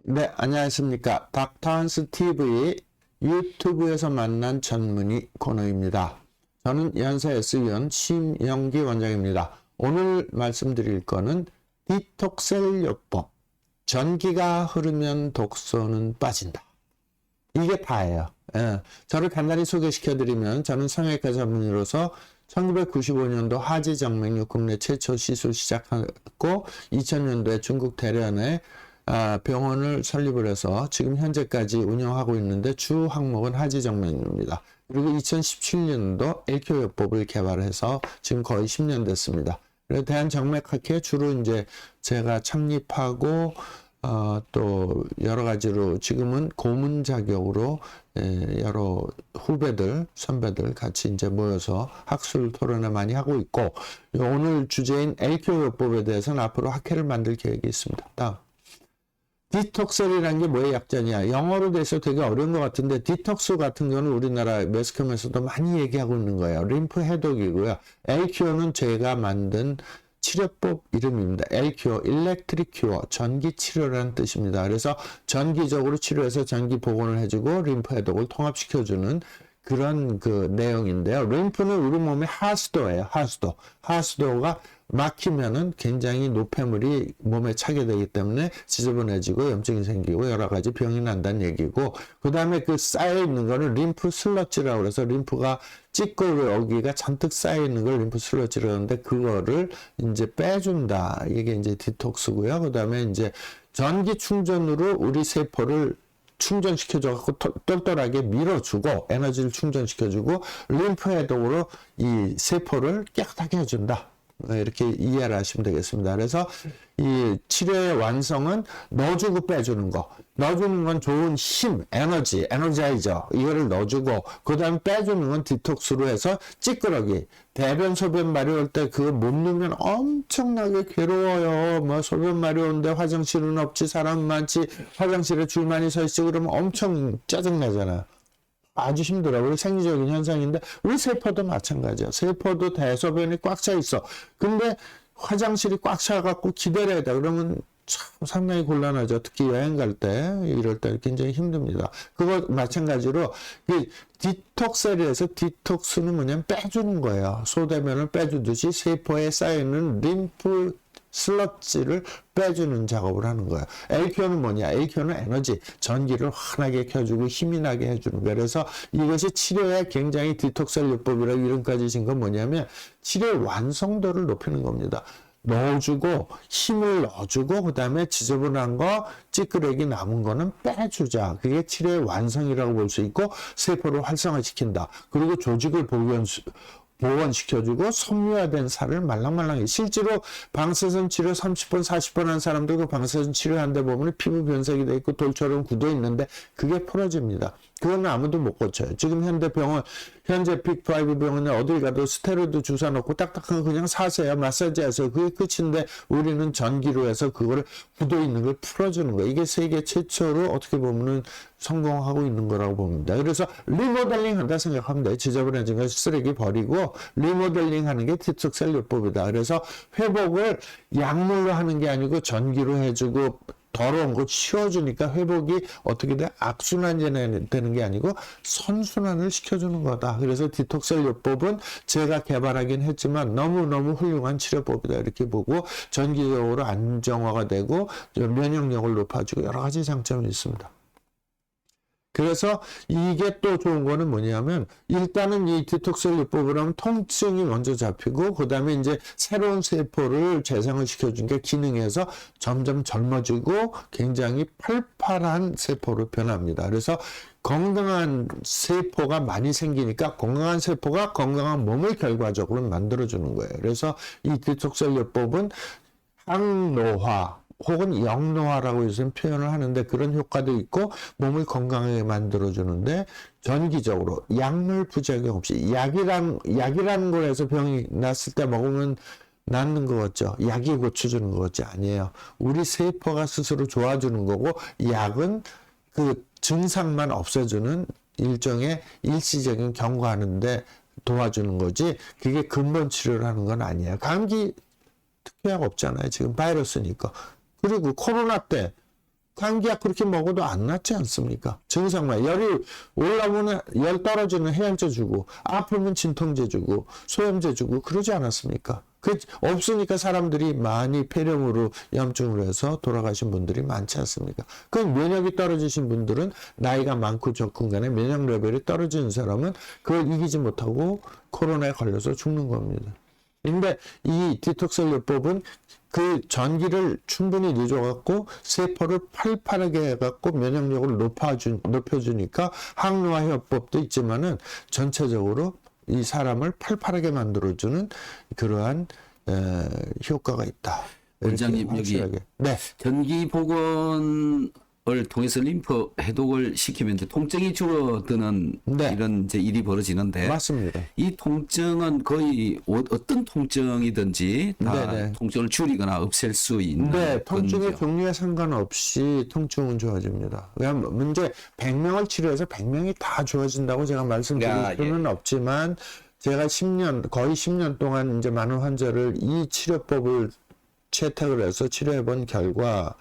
네, 안녕하십니까. 닥터한스 TV 유튜브에서 만난 전문의 코너입니다. 저는 연세 S위원 심영기 원장입니다. 오늘 말씀드릴 거는 디톡셀 요법. 전기가 흐르면 독소는 빠진다. 이게 다예요. 예. 저를 간단히 소개시켜드리면 저는 성형외과 전문의로서 1995년도 하지정맥류 국내 최초 시술 시작하고 2000년도에 중국 대련에 병원을 설립을 해서 지금 현재까지 운영하고 있는데 주 항목은 하지정맥류입니다. 그리고 2017년도 엘큐요법을 개발해서 지금 거의 10년 됐습니다. 그래서 대한정맥학회 주로 이제 제가 창립하고 또 여러 가지로 지금은 고문 자격으로 여러 후배들, 선배들 같이 이제 모여서 학술 토론을 많이 하고 있고, 오늘 주제인 엘큐요법에 대해서는 앞으로 학회를 만들 계획이 있습니다. 다음. 디톡셀이라는 게 뭐의 약자냐? 영어로 돼서 되게 어려운 것 같은데 디톡스 같은 경우는 우리나라 매스컴에서도 많이 얘기하고 있는 거예요. 림프 해독이고요. 엘큐어는 제가 만든 치료법 이름입니다. 엘큐어, 일렉트릭 큐어, 전기 치료라는 뜻입니다. 그래서 전기적으로 치료해서 전기 복원을 해주고 림프 해독을 통합시켜주는 그런 그 내용인데요. 림프는 우리 몸의 하수도예요. 하수도. 하수도가 막히면은 굉장히 노폐물이 몸에 차게 되기 때문에 지저분해지고 염증이 생기고 여러 가지 병이 난다는 얘기고, 그 다음에 그 쌓여 있는 거는 림프 슬러지라고 그래서 림프가 찌꺼기 여기가 잔뜩 쌓여 있는 걸 림프 슬러지라고 하는데 그거를 이제 빼준다. 이게 이제 디톡스고요. 그 다음에 이제 전기 충전으로 우리 세포를 충전시켜줘갖고 똘똘하게 밀어주고 에너지를 충전시켜주고 림프 해독으로 이 세포를 깨끗하게 해준다. 이렇게 이해를 하시면 되겠습니다. 그래서 이 치료의 완성은 넣어주고 빼주는 거. 넣어주는 건 좋은 힘, 에너지, 에너자이저 이거를 넣어주고, 그 다음에 빼주는 건 디톡스로 해서 찌끄러기. 대변, 소변 마려울 때 그거 못 넣으면 엄청나게 괴로워요. 뭐 소변 마려운데 화장실은 없지, 사람 많지, 화장실에 줄 많이 서 있지, 그러면 엄청 짜증나잖아요. 아주 힘들어요. 우리 생리적인 현상인데 우리 세포도 마찬가지야. 세포도 대소변이 꽉 차 있어. 근데 화장실이 꽉 차갖고 기다려야 돼. 그러면 참 상당히 곤란하죠. 특히 여행 갈 때 이럴 때 굉장히 힘듭니다. 그거 마찬가지로 이 디톡셀에서 디톡스는 뭐냐면 빼주는 거예요. 소대변을 빼주듯이 세포에 쌓여있는 림프 슬러지를 빼주는 작업을 하는 거예요. 엘큐어는 뭐냐? 엘큐어는 에너지, 전기를 환하게 켜주고 힘이 나게 해주는 거예요. 그래서 이것이 치료의 굉장히 디톡셀 요법이라고 이름까지 진 건 뭐냐면 치료의 완성도를 높이는 겁니다. 넣어주고 힘을 넣어주고 그 다음에 지저분한 거 찌끄레기 남은 거는 빼주자. 그게 치료의 완성이라고 볼 수 있고, 세포를 활성화시킨다. 그리고 조직을 보완시켜주고 섬유화된 살을 말랑말랑해. 실제로 방사선 치료 30번 40번 한 사람들 그 방사선 치료하는데 보면 피부 변색이 돼 있고 돌처럼 굳어 있는데 그게 풀어집니다. 그건 아무도 못 고쳐요. 지금 현재 빅5 병원에 어딜 가도 스테로이드 주사 놓고 딱딱한 거 그냥 사세요. 마사지하세요. 그게 끝인데 우리는 전기로 해서 그거를 굳어 있는 걸 풀어주는 거예요. 이게 세계 최초로 어떻게 보면은 성공하고 있는 거라고 봅니다. 그래서 리모델링 한다 생각하면 돼요. 지저분해진 거 쓰레기 버리고 리모델링 하는 게 디톡셀 요법이다. 그래서 회복을 약물로 하는 게 아니고 전기로 해주고 더러운 거 치워주니까 회복이 어떻게 돼? 악순환이 되는 게 아니고 선순환을 시켜주는 거다. 그래서 디톡셀 요법은 제가 개발하긴 했지만 너무너무 훌륭한 치료법이다. 이렇게 보고 전기적으로 안정화가 되고 면역력을 높아주고 여러 가지 장점이 있습니다. 그래서 이게 또 좋은 거는 뭐냐면 일단은 이 디톡셀 요법을 하면 통증이 먼저 잡히고 그 다음에 이제 새로운 세포를 재생을 시켜준 게 기능해서 점점 젊어지고 굉장히 팔팔한 세포로 변합니다. 그래서 건강한 세포가 많이 생기니까 건강한 세포가 건강한 몸을 결과적으로 만들어주는 거예요. 그래서 이 디톡셀 요법은 항노화 혹은 영노화라고 요즘 표현을 하는데 그런 효과도 있고 몸을 건강하게 만들어주는데 전기적으로 약물 부작용 없이 약이라는 걸 해서 병이 났을 때 먹으면 낫는 거 같죠. 약이 고쳐주는 거 같지 아니에요. 우리 세포가 스스로 좋아주는 거고 약은 그 증상만 없애주는 일종의 일시적인 경고하는데 도와주는 거지 그게 근본 치료를 하는 건 아니에요. 감기 특효약 없잖아요. 지금 바이러스니까. 그리고 코로나 때 감기약 그렇게 먹어도 안 낫지 않습니까? 증상만 열이 올라오면 열 떨어지는 해열제 주고 아프면 진통제 주고 소염제 주고 그러지 않았습니까? 그 없으니까 사람들이 많이 폐렴으로 염증으로 해서 돌아가신 분들이 많지 않습니까? 그 면역이 떨어지신 분들은 나이가 많고 적군 간에 면역 레벨이 떨어지는 사람은 그걸 이기지 못하고 코로나에 걸려서 죽는 겁니다. 근데 이 디톡스요법은 그 전기를 충분히 늦어갖고 세포를 팔팔하게 해갖고 면역력을 높여주니까 항노화 효법도 있지만은 전체적으로 이 사람을 팔팔하게 만들어주는 그러한 효과가 있다. 원장님 여기 네. 전기 복원을 통해서 림프 해독을 시키면 이제 통증이 줄어드는 네. 이런 이제 일이 벌어지는데 맞습니다. 이 통증은 거의 어떤 통증이든지 다 네네. 통증을 줄이거나 없앨 수 있는 네, 통증의 건죠. 종류에 상관없이 통증은 좋아집니다. 그냥 문제 100명을 치료해서 100명이 다 좋아진다고 제가 말씀드릴 수는 없지만 제가 거의 10년 동안 이제 많은 환자를 이 치료법을 채택을 해서 치료해 본 결과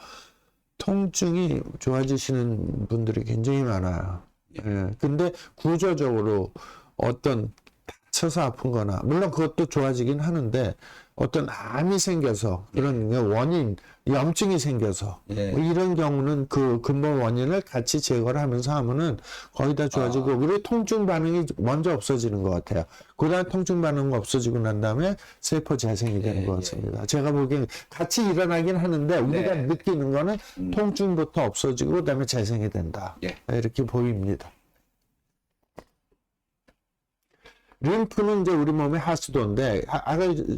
통증이 좋아지시는 분들이 굉장히 많아요. 예. 근데 구조적으로 어떤 다쳐서 아픈 거나, 물론 그것도 좋아지긴 하는데, 어떤 암이 생겨서, 그런 원인, 염증이 생겨서, 예. 뭐 이런 경우는 그 근본 원인을 같이 제거를 하면서 하면은 거의 다 좋아지고, 그리고 통증 반응이 먼저 없어지는 것 같아요. 그 다음 통증 반응이 없어지고 난 다음에 세포 재생이 되는 것 같습니다. 제가 보기엔 같이 일어나긴 하는데, 우리가 느끼는 거는 통증부터 없어지고, 그 다음에 재생이 된다. 이렇게 보입니다. 림프는 이제 우리 몸의 하수도인데,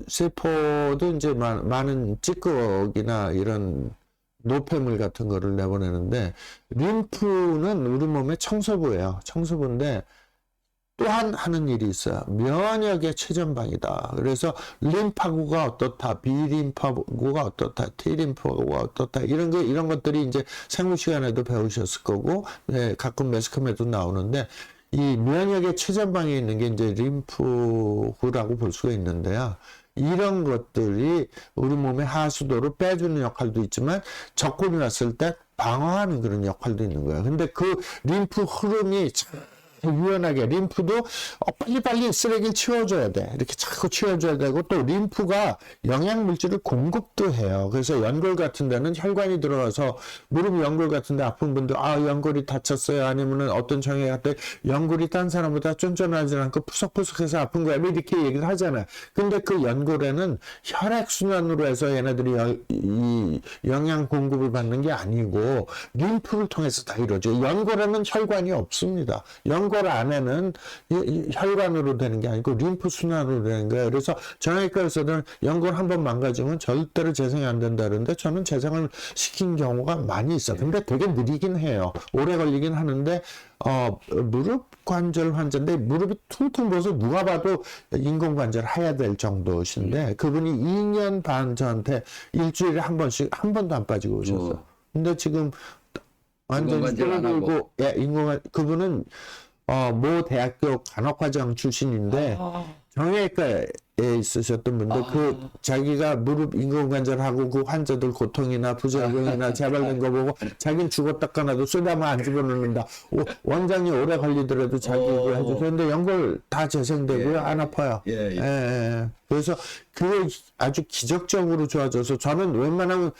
세포도 이제 많은 찌꺼기나 이런 노폐물 같은 거를 내보내는데, 림프는 우리 몸의 청소부예요. 청소부인데, 또한 하는 일이 있어요. 면역의 최전방이다. 그래서 림파구가 어떻다, 비림파구가 어떻다, T림파구가 어떻다, 이런 것들이 이제 생물 시간에도 배우셨을 거고, 네, 가끔 매스컴에도 나오는데, 이 면역의 최전방에 있는 게 이제 림프구라고 볼 수가 있는데요. 이런 것들이 우리 몸의 하수도를 빼주는 역할도 있지만 적군이 왔을 때 방어하는 그런 역할도 있는 거예요. 근데 그 림프 흐름이 유연하게 림프도 빨리빨리 쓰레기를 치워줘야 돼. 이렇게 자꾸 치워줘야 되고 또 림프가 영양물질을 공급도 해요. 그래서 연골 같은 데는 혈관이 들어가서 무릎 연골 같은 데 아픈 분들 연골이 다쳤어요. 아니면은 어떤 정에 갔더니 연골이 딴 사람보다 쫀쫀하지 않고 푸석푸석해서 아픈 거야. 이렇게 얘기를 하잖아요. 근데 그 연골에는 혈액순환으로 해서 얘네들이 이 영양 공급을 받는 게 아니고 림프를 통해서 다 이루어져요. 연골에는 혈관이 없습니다. 연골 안에는 혈관으로 되는 게 아니고 림프 순환으로 되는 거예요. 그래서 정형외과에서는 연골 한번 망가지면 절대로 재생이 안 된다는데 저는 재생을 시킨 경우가 많이 있어요. 근데 되게 느리긴 해요. 오래 걸리긴 하는데 무릎 관절 환자인데 무릎이 퉁퉁 부어서 누가 봐도 인공관절 해야 될 정도신데 그분이 2년 반 저한테 일주일에 한 번씩 한 번도 안 빠지고 오셨어요. 근데 지금 완전히 줄어들고 그분은 모 대학교 간호과정 출신인데 정형외과에 있으셨던 분들 자기가 무릎 인공관절하고 그 환자들 고통이나 부작용이나 재발된 거 보고 자기는 죽었다 까나도 쏘다만 안 집어넣는다. 원장이 오래 걸리더라도 자기 이거 해주세요. 근데 연골 다 재생되고요. 안 아파요. 그래서 그게 아주 기적적으로 좋아져서 저는 웬만하면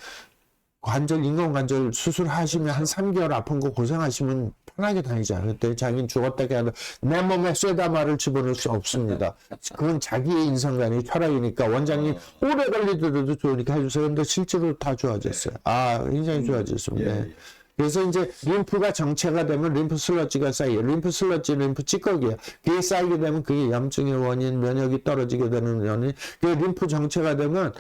인공관절 수술하시면 한 3개월 아픈 거 고생하시면 편하게 다니잖아요. 그때 자기는 죽었다 해도 내 몸에 쇠다마를 집어넣을 수 없습니다. 그건 자기의 인성관이 철학이니까 원장님 오래 걸리더라도 좋으니까 해주세요. 근데 실제로 다 좋아졌어요. 굉장히 좋아졌습니다. 그래서 이제 림프가 정체가 되면 림프 슬러지가 쌓여요. 림프 슬러지, 림프 찌꺼기예요. 그게 쌓이게 되면 그게 염증의 원인, 면역이 떨어지게 되는 원인. 그 림프 정체가 되면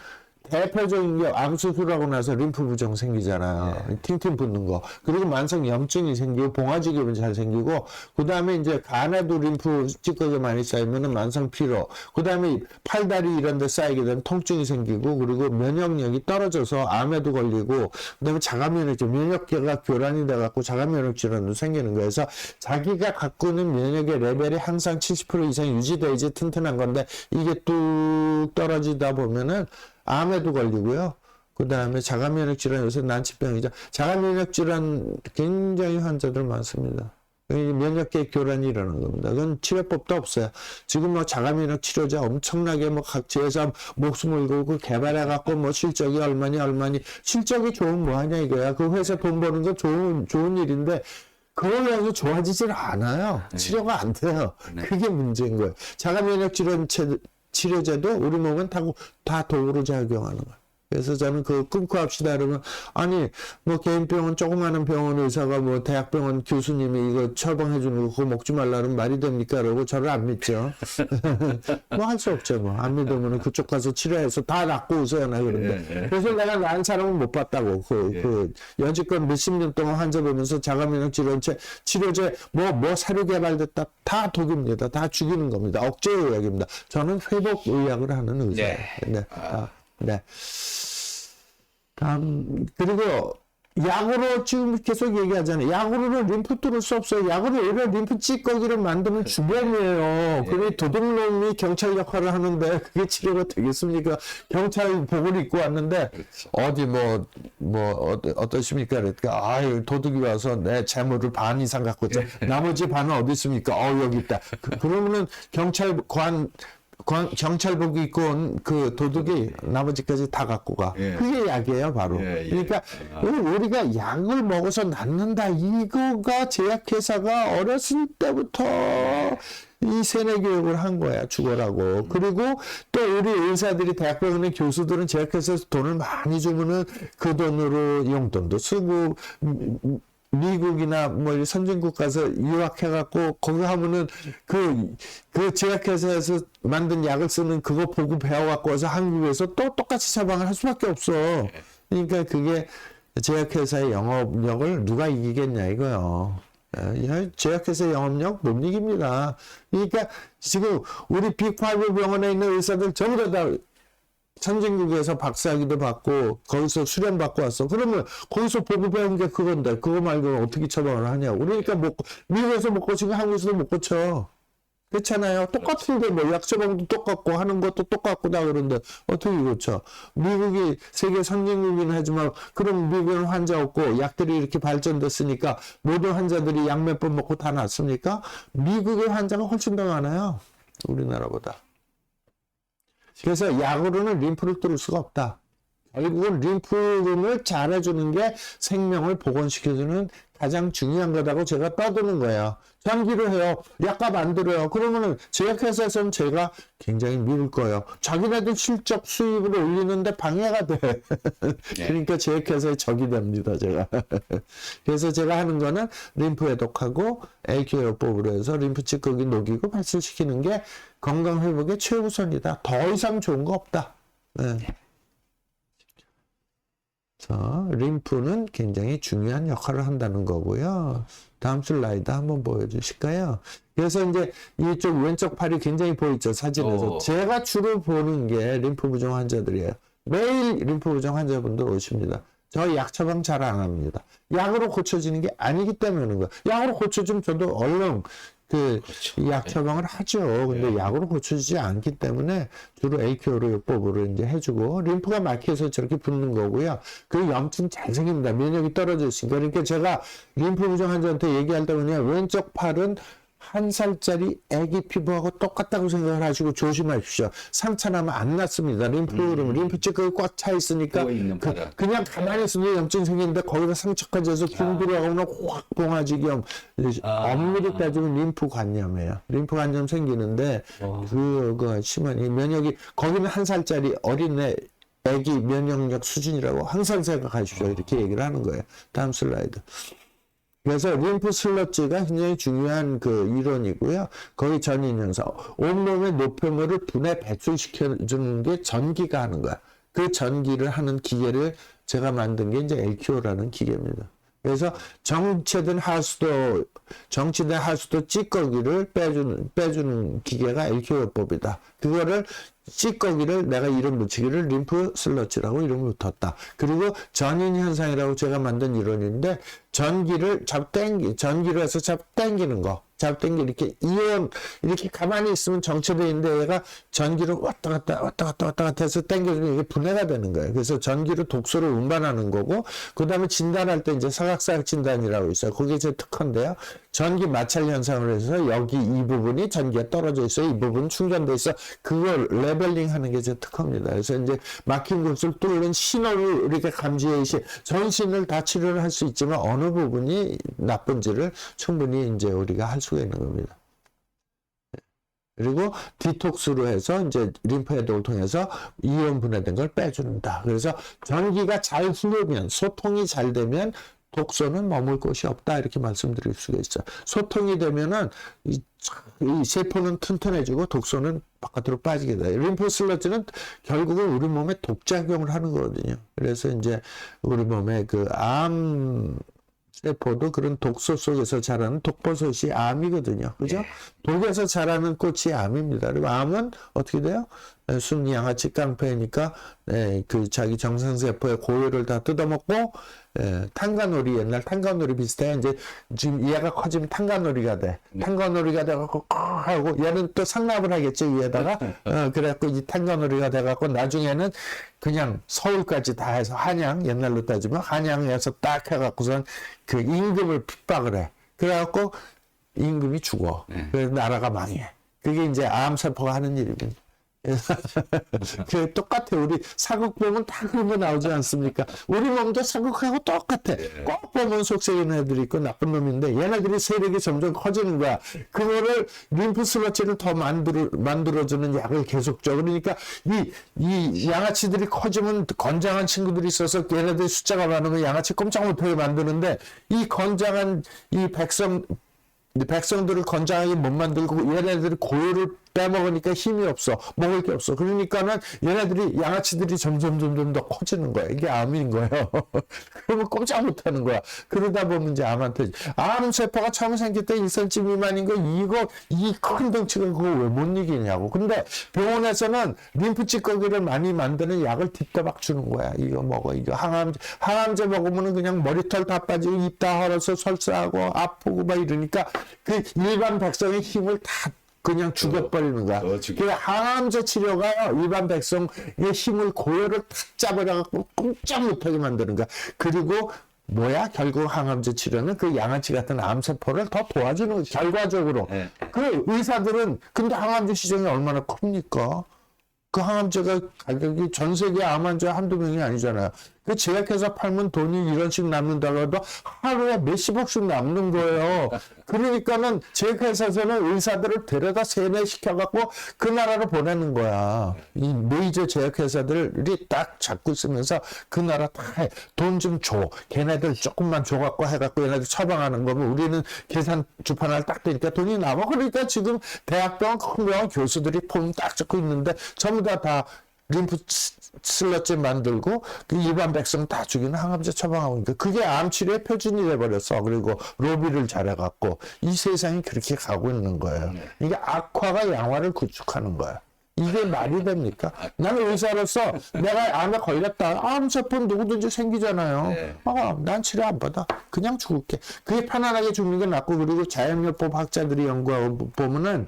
대표적인 게 암수술하고 나서 림프 부종 생기잖아요. 팅팅 붓는 거. 그리고 만성 염증이 생기고 봉화지균이 잘 생기고 그다음에 이제 간에도 림프 찌꺼기 많이 쌓이면은 만성 피로. 그다음에 팔다리 이런 데 쌓이게 되면 통증이 생기고 그리고 면역력이 떨어져서 암에도 걸리고 그다음에 자가면역질 면역계가 교란이 돼 갖고 자가면역 질환도 생기는 거예요. 그래서 자기가 갖고 있는 면역의 레벨이 항상 70% 이상 유지돼야지 튼튼한 건데 이게 뚝 떨어지다 보면은 암에도 걸리고요. 그 다음에 자가면역 질환, 요새 난치병이죠. 자가면역 질환 굉장히 환자들 많습니다. 면역계 교란이 일어나는 겁니다. 그건 치료법도 없어요. 지금 뭐 자가면역 치료제 엄청나게 뭐 각지에서 목숨을 걸고 개발해갖고 뭐 실적이 얼마니 실적이 좋으면 뭐하냐 이거야. 그 회사 돈 버는 거 좋은 일인데 그걸로 해서 좋아지질 않아요. 치료가 안 돼요. 그게 문제인 거예요. 자가면역 치료제도 우리 몸은 다 도구로 작용하는 거예요. 그래서 저는 그 끊고 합시다 그러면 아니 뭐 개인병원 조그마한 병원 의사가 뭐 대학병원 교수님이 이거 처방해 주는 거 그거 먹지 말라는 말이 됩니까? 그러고 저를 안 믿죠. 뭐 할 수 없죠. 뭐 안 믿으면 그쪽 가서 치료해서 다 낫고 웃어야 나 그런데 그래서 내가 나은 사람은 못 봤다고 여지껏 몇십 년 동안 환자 보면서 자가면역 치료제 뭐 새로 개발됐다 다 독입니다. 다 죽이는 겁니다. 억제 의학입니다. 저는 회복 의학을 하는 의사예요. 네. 그리고 약으로 지금 계속 얘기하잖아요. 약으로는 림프 뚫을 수 없어요. 약으로 오히려 림프 찌꺼기를 만드는 주범이에요. 그게 도둑놈이 경찰 역할을 하는데 그게 치료가 되겠습니까? 경찰 복을 입고 왔는데 어디 어떠십니까? 그러니까 아유 도둑이 와서 내 재물을 반 이상 갖고 있자. 나머지 반은 어디 있습니까? 여기 있다. 그러면은 경찰복 입고 온 그 도둑이 나머지까지 다 갖고 가. 그게 약이에요, 바로. 그러니까 우리가 약을 먹어서 낫는다. 이거가 제약회사가 어렸을 때부터 이 세뇌 교육을 한 거야, 죽어라고. 그리고 또 우리 의사들이 대학병원의 교수들은 제약회사에서 돈을 많이 주면은 그 돈으로 용돈도 쓰고 미국이나 뭐 선진국 가서 유학해갖고 거기 하면은 그 제약회사에서 만든 약을 쓰는 그거 보고 배워갖고 와서 한국에서 또 똑같이 처방을 할 수밖에 없어. 그러니까 그게 제약회사의 영업력을 누가 이기겠냐 이거요. 제약회사의 영업력 못 이깁니다. 그러니까 지금 우리 빅5 병원에 있는 의사들 전부 다 선진국에서 박사학위도 받고 거기서 수련 받고 왔어. 그러면 거기서 보고 배운 게 그건데 그거 말고는 어떻게 처방을 하냐고. 그러니까 미국에서 못 고치고 한국에서도 못 고쳐. 그렇잖아요. 똑같은데 뭐 약 처방도 똑같고 하는 것도 똑같고 다 그런데 어떻게 고쳐. 미국이 세계 선진국이긴 하지만 그럼 미국은 환자 없고 약들이 이렇게 발전됐으니까 모든 환자들이 약 몇 번 먹고 다 낫습니까? 미국의 환자가 훨씬 더 많아요. 우리나라보다. 그래서 약으로는 림프를 뚫을 수가 없다. 결국은 림프를 잘해주는 게 생명을 복원시켜주는 가장 중요한 거라고 제가 떠드는 거예요. 전기로 해요. 약값 안 들어요. 그러면은 제약회사에서는 제가 굉장히 미울 거예요. 자기네들 실적 수익을 올리는데 방해가 돼. 그러니까 제약회사의 적이 됩니다, 제가. 그래서 제가 하는 거는 림프 해독하고 AQ요법으로 해서 림프 찌꺼기 녹이고 발출시키는 게 건강 회복의 최우선이다. 더 이상 좋은 거 없다. 네. 자, 림프는 굉장히 중요한 역할을 한다는 거고요. 다음 슬라이드 한번 보여주실까요? 그래서 이제 이쪽 왼쪽 팔이 굉장히 보이죠, 사진에서. 제가 주로 보는 게 림프 부종 환자들이에요. 매일 림프 부종 환자분들 오십니다. 저 약 처방 잘 안 합니다. 약으로 고쳐지는 게 아니기 때문에 그런 거예요. 약으로 고쳐주면 저도 얼른 약 처방을 하죠. 근데 약으로 고쳐지지 않기 때문에 주로 AQ요법으로 이제 해주고 림프가 막혀서 저렇게 붓는 거고요. 그 염증 잘 생깁니다. 면역이 떨어져 있으니까. 그러니까 제가 림프 부종 환자한테 얘기할 때 그냥 왼쪽 팔은 1살짜리 애기 피부하고 똑같다고 생각을 하시고 조심하십시오. 상처 나면 안 낫습니다. 림프 찌꺼기 꽉 차 있으니까 그냥 가만히 있으면 염증 생기는데 거기가 상처까지 해서 균 들어가거나 확 봉화지겸 엄밀히 따지면 림프 관염이에요. 림프 관염 생기는데 그거 심한 이 면역이 거기는 1살짜리 어린애 애기 면역력 수준이라고 항상 생각하십시오. 이렇게 얘기를 하는 거예요. 다음 슬라이드. 그래서 림프 슬러지가 굉장히 중요한 그 이론이고요. 거기 전인 현상. 온몸의 노폐물을 분해 배출시켜주는 게 전기가 하는 거야. 그 전기를 하는 기계를 제가 만든 게 이제 LQ라는 기계입니다. 그래서 정체된 하수도 찌꺼기를 빼주는 기계가 LQ요법이다. 그거를 찌꺼기를 내가 이름 붙이기를 림프 슬러지라고 이름을 붙였다. 그리고 전인 현상이라고 제가 만든 이론인데 전기를 해서 잡 당기는 거. 잘못된 게 이렇게 이온 이렇게 가만히 있으면 정체되어 있는데 얘가 전기로 왔다 갔다 해서 당겨주면 이게 분해가 되는 거예요. 그래서 전기로 독소를 운반하는 거고, 그 다음에 진단할 때 이제 사각사각 진단이라고 있어요. 그게 제 특허인데요. 전기 마찰 현상을 해서 여기 이 부분이 전기가 떨어져 있어요. 이 부분 충전돼 있어. 그걸 레벨링 하는 게 제 특허입니다. 그래서 이제 막힌 곳을 뚫는 신호를 이렇게 감지해 시 전신을 다 치료를 할 수 있지만 어느 부분이 나쁜지를 충분히 이제 우리가 할 수가 있는 겁니다. 그리고 디톡스로 해서 이제 림프 해독을 통해서 이온 분해된 걸 빼준다. 그래서 전기가 잘 흐르면, 소통이 잘 되면 독소는 머물 곳이 없다, 이렇게 말씀드릴 수가 있어요. 소통이 되면은 이 세포는 튼튼해지고 독소는 바깥으로 빠지게 돼요. 림포슬러지는 결국은 우리 몸에 독작용을 하는 거거든요. 그래서 이제 우리 몸에 그 암 세포도 그런 독소 속에서 자라는 독버섯이 암이거든요. 그죠? 독에서 자라는 꽃이 암입니다. 그리고 암은 어떻게 돼요? 순 양아치 깡패니까 그 자기 정상세포의 고열을 다 뜯어먹고, 탄가놀이, 옛날 탄가놀이 비슷해. 이제 지금 얘가 커지면 탄가놀이가 돼. 탄가놀이가 돼갖고 하고, 얘는 또 상납을 하겠죠, 위에다가. 그래갖고 이 탄가놀이가 돼갖고 나중에는 그냥 서울까지 다 해서 한양, 옛날로 따지면 한양에서 딱 해갖고선 그 임금을 핍박을 해. 그래갖고 임금이 죽어. 그래서 나라가 망해. 그게 이제 암세포가 하는 일입니다. 그 똑같아. 우리 사극 보면 다 그런 거 나오지 않습니까? 우리 몸도 사극하고 똑같아. 꼭 보면 속색이는 애들이 있고 나쁜 놈인데 얘네들이 세력이 점점 커지는 거야. 그거를 림프슬러지를 더 만들어주는 약을 계속 줘. 그러니까 이 양아치들이 커지면 건장한 친구들이 있어서 얘네들 숫자가 많으면 양아치 꼼짝 못하게 만드는데, 이 건장한 이 백성들을 건장하게 못 만들고 얘네들이 고유를 빼먹으니까 힘이 없어. 먹을 게 없어. 그러니까는 얘네들이, 양아치들이 점점 더 커지는 거야. 이게 암인 거예요. 그러면 꼼짝 못 하는 거야. 그러다 보면 이제 암한테, 암세포가 처음 생길 때 1cm 미만인 거, 이 큰 덩치가 그거 왜 못 이기냐고. 근데 병원에서는 림프 찌꺼기를 많이 만드는 약을 뒷다박 주는 거야. 이거 먹어. 이거 항암제 먹으면 그냥 머리털 다 빠지고 입 다 헐어서 설사하고 아프고 막 이러니까 그 일반 백성의 힘을 다 그냥 죽여버리는 거야. 그 항암제 치료가 일반 백성의 힘을, 고열을 탁 잡아갖고 꼼짝 못하게 만드는 거야. 그리고 뭐야? 결국 항암제 치료는 그 양아치 같은 암세포를 더 도와주는 거지, 결과적으로. 그 의사들은, 근데 항암제 시장이 얼마나 큽니까? 그 항암제가 가격이 전 세계 암 환자 한두 명이 아니잖아요. 그 제약회사 팔면 돈이 이런씩 남는다고 해도 하루에 몇십억씩 남는 거예요. 그러니까는 제약회사에서는 의사들을 데려다 세뇌시켜갖고 그 나라로 보내는 거야. 이 메이저 제약회사들이 딱 잡고 있으면서 그 나라 다 해. 돈 좀 줘. 걔네들 조금만 줘갖고 해갖고 얘네들 처방하는 거면 우리는 계산 주판을 딱 되니까 돈이 남아. 그러니까 지금 대학병원 큰 병원 교수들이 폼 딱 잡고 있는데 전부 다 림프 슬러지 만들고 그 일반 백성 다 죽이는 항암제 처방하고 있는데, 그게 암 치료의 표준이 돼버렸어. 그리고 로비를 잘해갖고 이 세상이 그렇게 가고 있는 거예요. 이게 악화가 양화를 구축하는 거야. 이게 말이 됩니까? 나는 의사로서 내가 암에 걸렸다. 암세포 누구든지 생기잖아요. 난 치료 안 받아. 그냥 죽을게. 그게 편안하게 죽는 게 낫고, 그리고 자연요법 학자들이 연구하고 보면은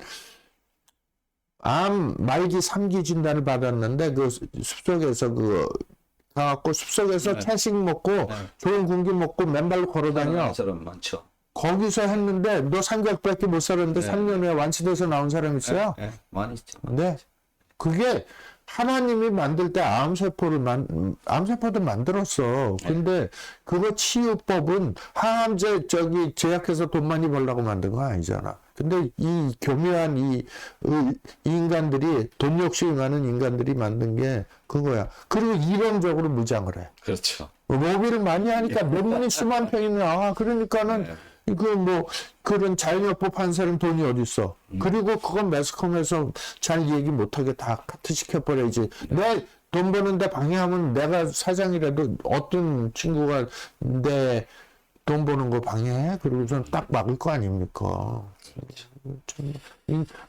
암 말기 3기 진단을 받았는데, 그 숲속에서 가갖고 숲속에서 채식 먹고 좋은 공기 먹고 맨발로 걸어다녀. 사람 많죠. 거기서 했는데 너 3개월밖에 못 살았는데 3년 후에 완치돼서 나온 사람 있어요? 많이 있죠. 네. 그게 하나님이 만들 때 암세포도 만들었어. 근데 그거 치유법은 항암제 제약해서 돈 많이 벌려고 만든 거 아니잖아. 근데 이 교묘한 이 인간들이, 돈 욕심이 많은 인간들이 만든 게 그거야. 그리고 이론적으로 무장을 해. 그렇죠. 로비를 많이 하니까 논문이 수만 편이 나와. 그러니까는 그런 자연요법 한 사람 돈이 어딨어. 그리고 그건 매스컴에서 잘 얘기 못하게 다 카트 시켜버려야지. 내 돈 버는데 방해하면 내가 사장이라도 어떤 친구가 내 돈 버는 거 방해해? 그리고선 딱 막을 거 아닙니까? 참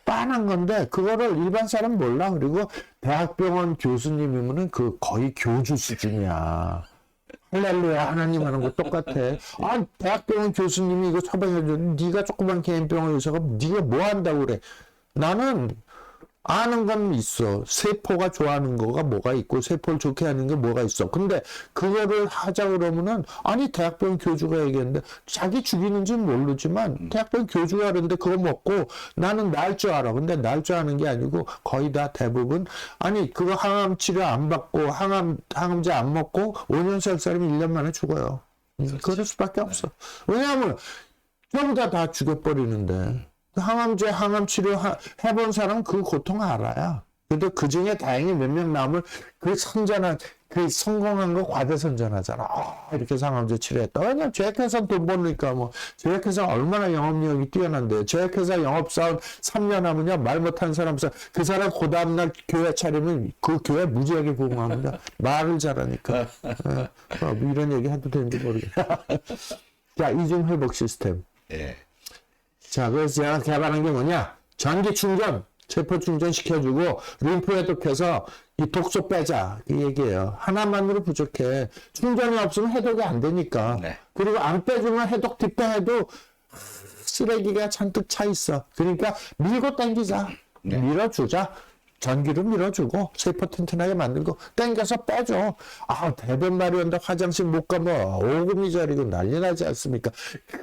빤한 건데 그거를 일반 사람 몰라. 그리고 대학병원 교수님이면은 그 거의 교주 수준이야. 할렐루야 하나님 하는 거 똑같아. 아 대학병원 교수님이 이거 처방해줘. 네가 조그만 개인병원 의사가 네가 뭐 한다고 그래. 나는 아는 건 있어. 세포가 좋아하는 거가 뭐가 있고 세포를 좋게 하는 게 뭐가 있어. 근데 그거를 하자 그러면은 아니 대학병원 교주가 얘기했는데 자기 죽이는지는 모르지만 대학병원 교주가 그러는데 그거 먹고 나는 나을 줄 알아. 근데 나을 줄 아는 게 아니고 거의 다 대부분 아니 그거 항암 치료 안 받고 항암제 안 먹고 5년 살 사람이 1년 만에 죽어요. 그럴 수밖에 없어. 왜냐하면 전부 다 죽여버리는데. 항암제, 항암 치료 해본 사람 그 고통 알아요. 근데 그 중에 다행히 몇 명 남을 그 선전한, 그 성공한 거 과대선전하잖아. 이렇게 해서 항암제 치료했다. 왜냐면 제약회사 돈 버니까 뭐, 제약회사 얼마나 영업력이 뛰어난데요. 제약회사 영업사원 3년 하면요, 말 못하는 사람, 그 사람 그 다음날 교회 차리면 그 교회 무지하게 부흥합니다. 말을 잘하니까. 뭐 이런 얘기 해도 되는지 모르겠다. 자, 이중회복 시스템. 예. 자, 그래서 제가 개발한 게 뭐냐? 전기 충전, 세포 충전 시켜주고, 림프 해독해서 이 독소 빼자. 이 얘기예요. 하나만으로 부족해. 충전이 없으면 해독이 안 되니까. 네. 그리고 안 빼주면 해독 뒷배해도 쓰레기가 잔뜩 차 있어. 그러니까 밀고 당기자. 네. 밀어주자. 전기로 밀어주고 세포 튼튼하게 만들고 당겨서 빼줘. 아 대변 마려운데 화장실 못 가면 오금이 저리고 난리 나지 않습니까?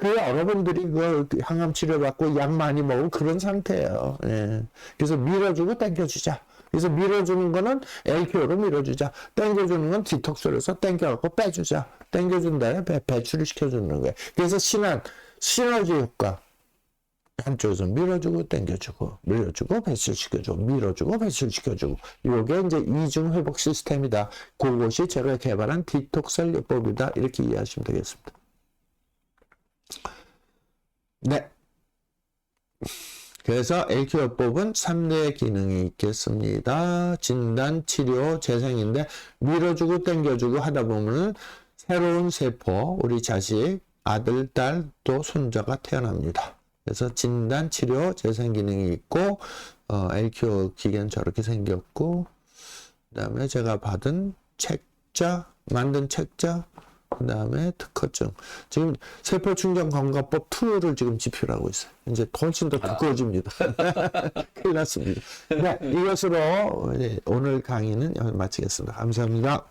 그 여러분들이 그 항암 치료 받고 약 많이 먹은 그런 상태예요. 예. 그래서 밀어주고 당겨주자. 그래서 밀어주는 거는 LQ로 밀어주자. 당겨주는 건 디톡스로 해서 당겨갖고 빼주자. 당겨준 다음에 배출을 시켜주는 거예요. 그래서 시너지 효과. 한쪽에서 밀어주고 당겨주고 밀어주고 배출시켜주고 밀어주고 배출시켜주고 이게 이제 이중 회복 시스템이다. 그것이 제가 개발한 디톡스 요법이다. 이렇게 이해하시면 되겠습니다. 네. 그래서 LQ요법은 3대 기능이 있겠습니다. 진단, 치료, 재생인데 밀어주고 당겨주고 하다 보면 새로운 세포, 우리 자식, 아들, 딸, 또 손자가 태어납니다. 그래서 진단, 치료, 재생 기능이 있고 LQ 기계는 저렇게 생겼고 그 다음에 제가 받은 만든 책자 그 다음에 특허증 지금 세포충전 건강법 2를 지금 집필하고 있어요. 이제 훨씬 더 두꺼워집니다. 큰일 났습니다. 네, 이것으로 오늘 강의는 마치겠습니다. 감사합니다.